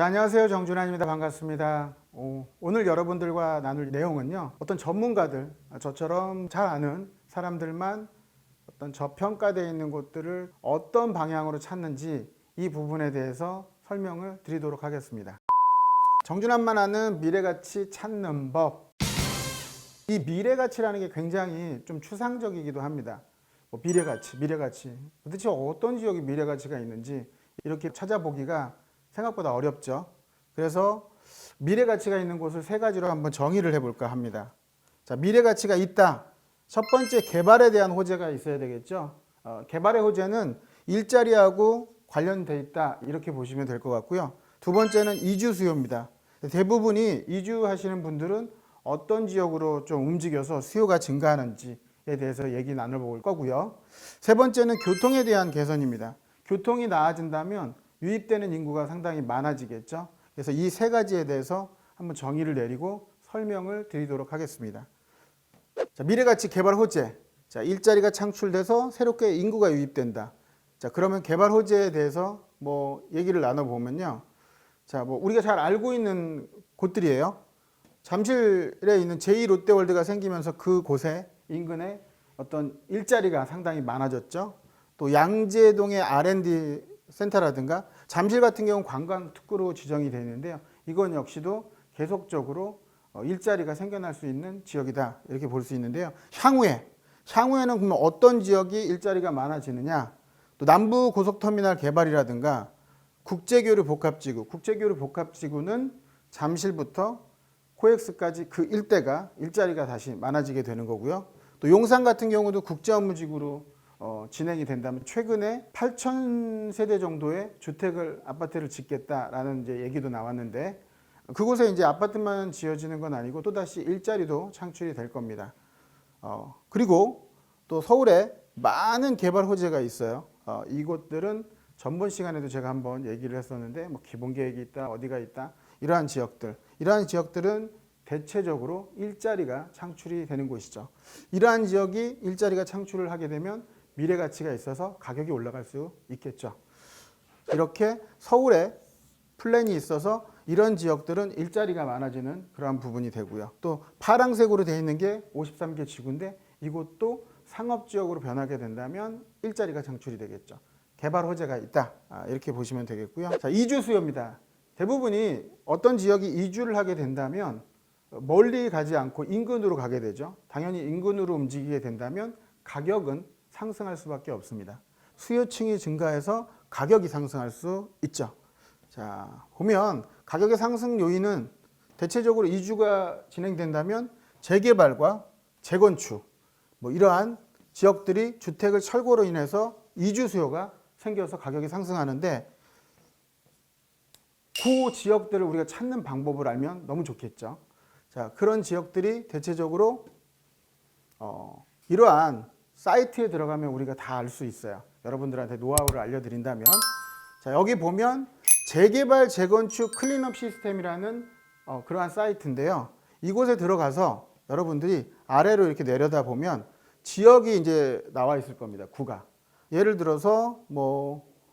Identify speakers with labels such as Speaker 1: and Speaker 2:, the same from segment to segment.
Speaker 1: 자, 안녕하세요. 정준환입니다. 반갑습니다. 오늘 여러분들과 나눌 내용은요, 어떤 전문가들, 저처럼 잘 아는 사람들만 어떤 저평가되어 있는 곳들을 어떤 방향으로 찾는지 이 부분에 대해서 설명을 드리도록 하겠습니다. 정준환만 아는 미래가치 찾는 법. 이 미래가치라는 게 굉장히 좀 추상적이기도 합니다. 미래가치. 도대체 어떤 지역에 미래가치가 있는지 이렇게 찾아보기가 생각보다 어렵죠. 그래서 미래가치가 있는 곳을 세 가지로 한번 정의를 해볼까 합니다. 자, 미래가치가 있다. 첫 번째, 개발에 대한 호재가 있어야 되겠죠. 개발의 호재는 일자리하고 관련돼 있다, 이렇게 보시면 될 것 같고요. 두 번째는 이주 수요입니다. 대부분이 이주하시는 분들은 어떤 지역으로 좀 움직여서 수요가 증가하는지에 대해서 얘기 나눠볼 거고요. 세 번째는 교통에 대한 개선입니다. 교통이 나아진다면 유입되는 인구가 상당히 많아지겠죠. 그래서 이 세 가지에 대해서 한번 정의를 내리고 설명을 드리도록 하겠습니다. 자, 미래가치 개발 호재. 자, 일자리가 창출돼서 새롭게 인구가 유입된다. 자, 그러면 개발 호재에 대해서 얘기를 나눠보면요. 자, 우리가 잘 알고 있는 곳들이에요. 잠실에 있는 제2롯데월드가 생기면서 그곳에 인근에 어떤 일자리가 상당히 많아졌죠. 또 양재동의 R&D 센터라든가 잠실 같은 경우는 관광 특구로 지정이 되어 있는데요. 이건 역시도 계속적으로 일자리가 생겨날 수 있는 지역이다, 이렇게 볼 수 있는데요. 향후에는 그러면 어떤 지역이 일자리가 많아지느냐? 또 남부 고속터미널 개발이라든가 국제교류 복합지구는 잠실부터 코엑스까지 그 일대가 일자리가 다시 많아지게 되는 거고요. 또 용산 같은 경우도 국제업무지구로 진행이 된다면 최근에 8,000세대 정도의 아파트를 짓겠다라는 이제 얘기도 나왔는데, 그곳에 이제 아파트만 지어지는 건 아니고 또다시 일자리도 창출이 될 겁니다. 그리고 또 서울에 많은 개발 호재가 있어요. 이곳들은 전번 시간에도 제가 한번 얘기를 했었는데, 기본 계획이 있다, 어디가 있다, 이러한 지역들은 대체적으로 일자리가 창출이 되는 곳이죠. 이러한 지역이 일자리가 창출을 하게 되면 미래 가치가 있어서 가격이 올라갈 수 있겠죠. 이렇게 서울에 플랜이 있어서 이런 지역들은 일자리가 많아지는 그러한 부분이 되고요. 또 파란색으로 되어 있는 게 53개 지구인데 이곳도 상업지역으로 변하게 된다면 일자리가 창출이 되겠죠. 개발 호재가 있다, 이렇게 보시면 되겠고요. 자, 이주 수요입니다. 대부분이 어떤 지역이 이주를 하게 된다면 멀리 가지 않고 인근으로 가게 되죠. 당연히 인근으로 움직이게 된다면 가격은 상승할 수밖에 없습니다. 수요층이 증가해서 가격이 상승할 수 있죠. 자, 보면 가격의 상승 요인은 대체적으로 이주가 진행된다면 재개발과 재건축, 이러한 지역들이 주택을 철거로 인해서 이주 수요가 생겨서 가격이 상승하는데, 그 지역들을 우리가 찾는 방법을 알면 너무 좋겠죠. 자, 그런 지역들이 대체적으로 이러한 사이트에 들어가면 우리가 다 알 수 있어요. 여러분들한테 노하우를 알려드린다면, 자, 여기 보면 재개발 재건축 클린업 시스템이라는 그러한 사이트인데요. 이곳에 들어가서 여러분들이 아래로 이렇게 내려다 보면 지역이 이제 나와 있을 겁니다. 구가. 예를 들어서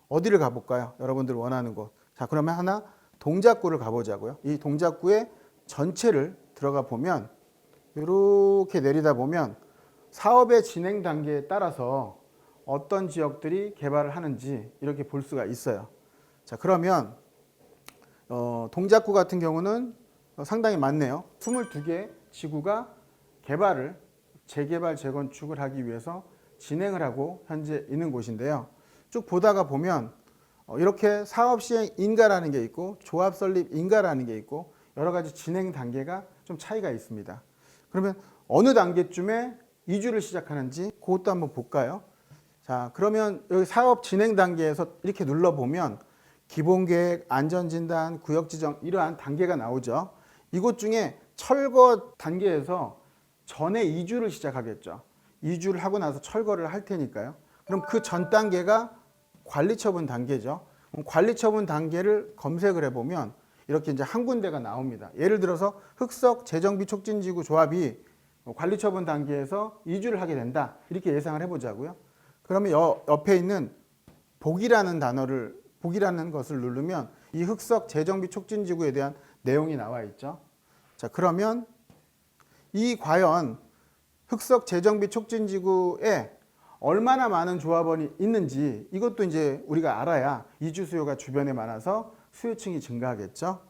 Speaker 1: 어디를 가볼까요? 여러분들 원하는 곳. 자, 그러면 하나 동작구를 가보자고요. 이 동작구의 전체를 들어가 보면 이렇게 내리다 보면 사업의 진행 단계에 따라서 어떤 지역들이 개발을 하는지 이렇게 볼 수가 있어요. 자, 그러면 동작구 같은 경우는 상당히 많네요. 22개 지구가 재개발 재건축을 하기 위해서 진행을 하고 현재 있는 곳인데요. 쭉 보다가 보면 이렇게 사업 시행 인가라는 게 있고 조합 설립 인가라는 게 있고 여러 가지 진행 단계가 좀 차이가 있습니다. 그러면 어느 단계쯤에 이주를 시작하는지 그것도 한번 볼까요? 자, 그러면 여기 사업 진행 단계에서 이렇게 눌러보면 기본계획, 안전진단, 구역지정, 이러한 단계가 나오죠. 이곳 중에 철거 단계에서 전에 이주를 시작하겠죠. 이주를 하고 나서 철거를 할 테니까요. 그럼 그 전 단계가 관리처분 단계죠. 관리처분 단계를 검색을 해보면 이렇게 이제 한 군데가 나옵니다. 예를 들어서 흑석 재정비 촉진지구 조합이 관리처분 단계에서 이주를 하게 된다, 이렇게 예상을 해보자고요. 그러면 옆에 있는 복이라는 것을 누르면 이 흑석 재정비 촉진지구에 대한 내용이 나와 있죠. 자, 그러면 이 과연 흑석 재정비 촉진지구에 얼마나 많은 조합원이 있는지 이것도 이제 우리가 알아야 이주 수요가 주변에 많아서 수요층이 증가하겠죠.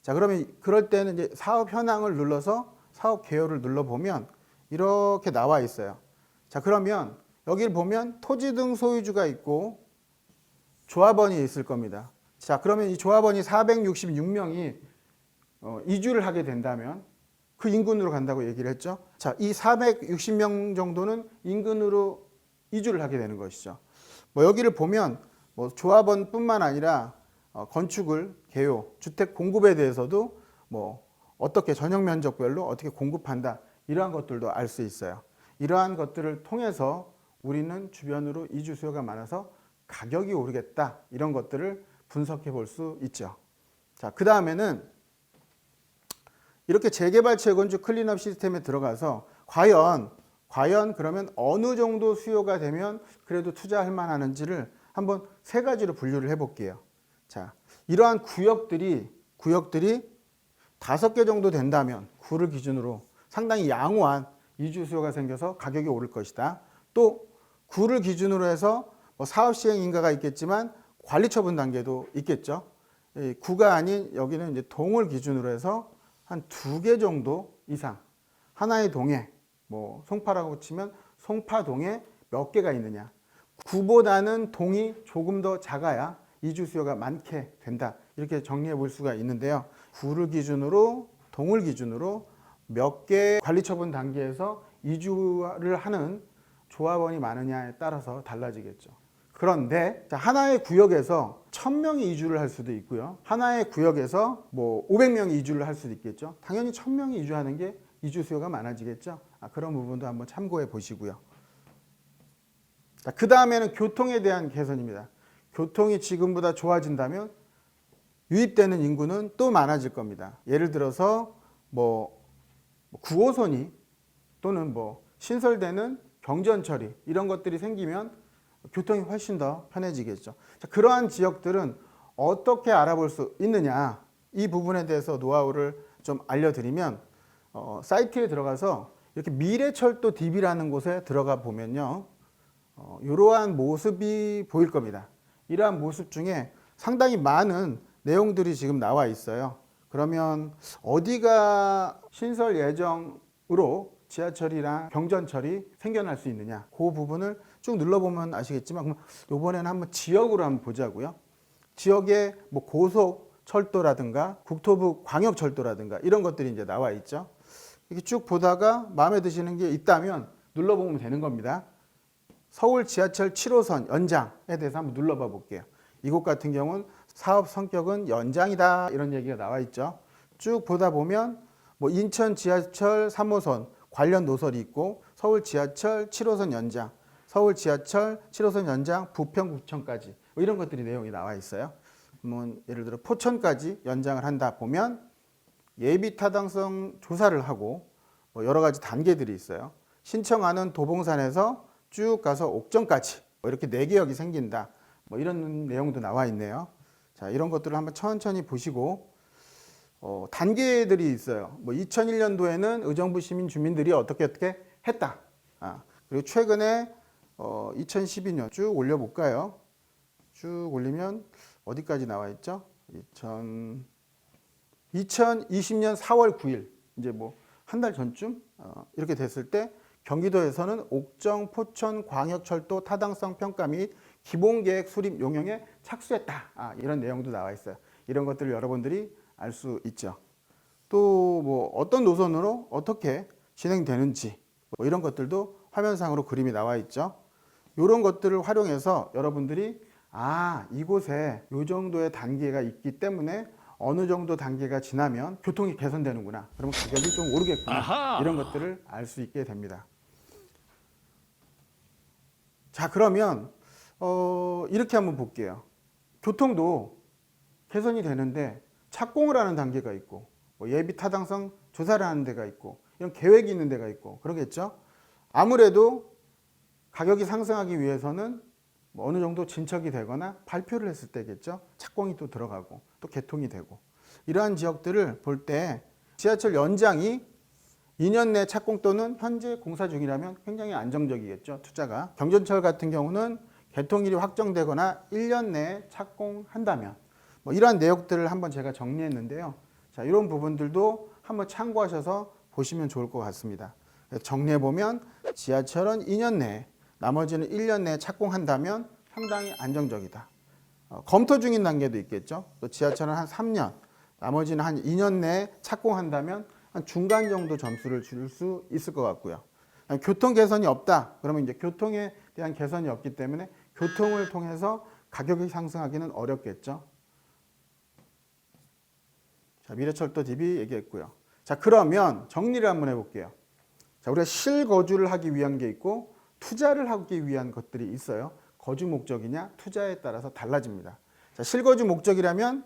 Speaker 1: 자, 그러면 그럴 때는 이제 사업 현황을 눌러서 사업 개요를 눌러보면 이렇게 나와 있어요. 자, 그러면 여기를 보면 토지 등 소유주가 있고 조합원이 있을 겁니다. 자, 그러면 이 조합원이 466명이 이주를 하게 된다면 그 인근으로 간다고 얘기를 했죠. 자, 이 460명 정도는 인근으로 이주를 하게 되는 것이죠. 뭐 여기를 보면 뭐 조합원뿐만 아니라 건축을 개요, 주택 공급에 대해서도 뭐 어떻게 전용 면적별로 어떻게 공급한다 이러한 것들도 알 수 있어요. 이러한 것들을 통해서 우리는 주변으로 이주 수요가 많아서 가격이 오르겠다 이런 것들을 분석해 볼 수 있죠. 자, 그 다음에는 이렇게 재개발 재건축 클린업 시스템에 들어가서 과연 그러면 어느 정도 수요가 되면 그래도 투자할 만하는지를 한번 세 가지로 분류를 해볼게요. 자, 이러한 구역들이 5개 정도 된다면 구를 기준으로 상당히 양호한 이주 수요가 생겨서 가격이 오를 것이다. 또 구를 기준으로 해서 뭐 사업 시행 인가가 있겠지만 관리 처분 단계도 있겠죠. 구가 아닌 여기는 이제 동을 기준으로 해서 한 2개 정도 이상 하나의 동에 뭐 송파라고 치면 송파동에 몇 개가 있느냐. 구보다는 동이 조금 더 작아야 이주 수요가 많게 된다. 이렇게 정리해 볼 수가 있는데요. 구를 기준으로 동을 기준으로 몇 개 관리 처분 단계에서 이주를 하는 조합원이 많으냐에 따라서 달라지겠죠. 그런데 하나의 구역에서 1000명이 이주를 할 수도 있고요. 하나의 구역에서 뭐 500명이 이주를 할 수도 있겠죠. 당연히 1000명이 이주하는 게 이주 수요가 많아지겠죠. 그런 부분도 한번 참고해 보시고요. 그 다음에는 교통에 대한 개선입니다. 교통이 지금보다 좋아진다면 유입되는 인구는 또 많아질 겁니다. 예를 들어서 뭐 9호선이 또는 뭐 신설되는 경전철이 이런 것들이 생기면 교통이 훨씬 더 편해지겠죠. 자, 그러한 지역들은 어떻게 알아볼 수 있느냐, 이 부분에 대해서 노하우를 좀 알려드리면 사이트에 들어가서 이렇게 미래철도 DB라는 곳에 들어가 보면요, 이러한 모습이 보일 겁니다. 이러한 모습 중에 상당히 많은 내용들이 지금 나와 있어요. 그러면 어디가 신설 예정으로 지하철이랑 경전철이 생겨날 수 있느냐, 그 부분을 쭉 눌러보면 아시겠지만, 그럼 이번에는 한번 지역으로 한번 보자고요. 지역에 뭐 고속철도라든가 국토부 광역철도라든가 이런 것들이 이제 나와 있죠. 이렇게 쭉 보다가 마음에 드시는 게 있다면 눌러보면 되는 겁니다. 서울 지하철 7호선 연장에 대해서 한번 눌러봐 볼게요. 이곳 같은 경우는 사업 성격은 연장이다 이런 얘기가 나와 있죠. 쭉 보다 보면 뭐 인천 지하철 3호선 관련 노설이 있고 서울 지하철 7호선 연장, 서울 지하철 7호선 연장 부평구청까지 뭐 이런 것들이 내용이 나와 있어요. 뭐 예를 들어 포천까지 연장을 한다 보면 예비 타당성 조사를 하고 뭐 여러 가지 단계들이 있어요. 신청하는 도봉산에서 쭉 가서 옥정까지 뭐 이렇게 4개역이 생긴다. 뭐 이런 내용도 나와 있네요. 자, 이런 것들을 한번 천천히 보시고 단계들이 있어요. 뭐 2001년도에는 의정부 시민 주민들이 어떻게 했다. 그리고 최근에 2012년 쭉 올려볼까요? 쭉 올리면 어디까지 나와 있죠? 2020년 4월 9일 이제 뭐 한 달 전쯤 이렇게 됐을 때 경기도에서는 옥정, 포천, 광역철도 타당성 평가 및 기본계획 수립 용역에 착수했다. 이런 내용도 나와 있어요. 이런 것들을 여러분들이 알 수 있죠. 또 뭐 어떤 노선으로 어떻게 진행되는지 뭐 이런 것들도 화면상으로 그림이 나와 있죠. 이런 것들을 활용해서 여러분들이 이곳에 이 정도의 단계가 있기 때문에 어느 정도 단계가 지나면 교통이 개선되는구나. 그러면 가격이 좀 오르겠구나. 아하. 이런 것들을 알 수 있게 됩니다. 자, 그러면 이렇게 한번 볼게요. 교통도 개선이 되는데 착공을 하는 단계가 있고 뭐 예비 타당성 조사를 하는 데가 있고 이런 계획이 있는 데가 있고 그러겠죠. 아무래도 가격이 상승하기 위해서는 뭐 어느 정도 진척이 되거나 발표를 했을 때겠죠. 착공이 또 들어가고 또 개통이 되고 이러한 지역들을 볼 때 지하철 연장이 2년 내 착공 또는 현재 공사 중이라면 굉장히 안정적이겠죠. 투자가. 경전철 같은 경우는 개통일이 확정되거나 1년 내에 착공한다면 뭐 이러한 내역들을 한번 제가 정리했는데요. 자, 이런 부분들도 한번 참고하셔서 보시면 좋을 것 같습니다. 정리해 보면 지하철은 2년 내에 나머지는 1년 내에 착공한다면 상당히 안정적이다. 검토 중인 단계도 있겠죠. 또 지하철은 한 3년, 나머지는 한 2년 내에 착공한다면 한 중간 정도 점수를 줄 수 있을 것 같고요. 교통 개선이 없다. 그러면 이제 교통에 대한 개선이 없기 때문에 교통을 통해서 가격이 상승하기는 어렵겠죠. 자, 미래철도 DB 얘기했고요. 자, 그러면 정리를 한번 해볼게요. 자, 우리가 실거주를 하기 위한 게 있고 투자를 하기 위한 것들이 있어요. 거주 목적이냐 투자에 따라서 달라집니다. 자, 실거주 목적이라면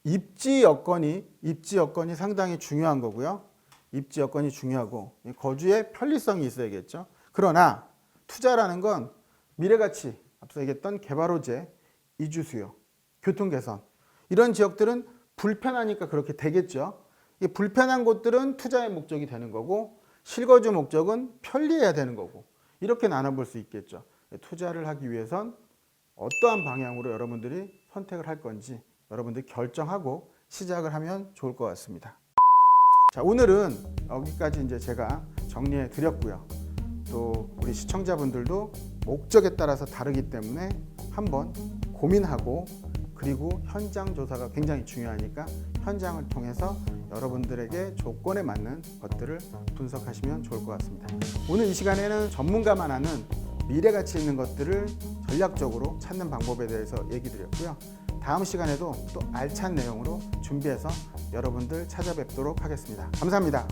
Speaker 1: 입지 여건이 상당히 중요한 거고요. 입지 여건이 중요하고 거주의 편리성이 있어야겠죠. 그러나 투자라는 건 미래가치, 앞서 얘기했던 개발 호재, 이주 수요, 교통 개선 이런 지역들은 불편하니까 그렇게 되겠죠. 이 불편한 곳들은 투자의 목적이 되는 거고 실거주 목적은 편리해야 되는 거고 이렇게 나눠볼 수 있겠죠. 투자를 하기 위해선 어떠한 방향으로 여러분들이 선택을 할 건지 여러분들이 결정하고 시작을 하면 좋을 것 같습니다. 자, 오늘은 여기까지 이제 제가 정리해 드렸고요. 또 우리 시청자분들도 목적에 따라서 다르기 때문에 한번 고민하고 그리고 현장 조사가 굉장히 중요하니까 현장을 통해서 여러분들에게 조건에 맞는 것들을 분석하시면 좋을 것 같습니다. 오늘 이 시간에는 전문가만 하는 미래 가치 있는 것들을 전략적으로 찾는 방법에 대해서 얘기 드렸고요. 다음 시간에도 또 알찬 내용으로 준비해서 여러분들 찾아뵙도록 하겠습니다. 감사합니다.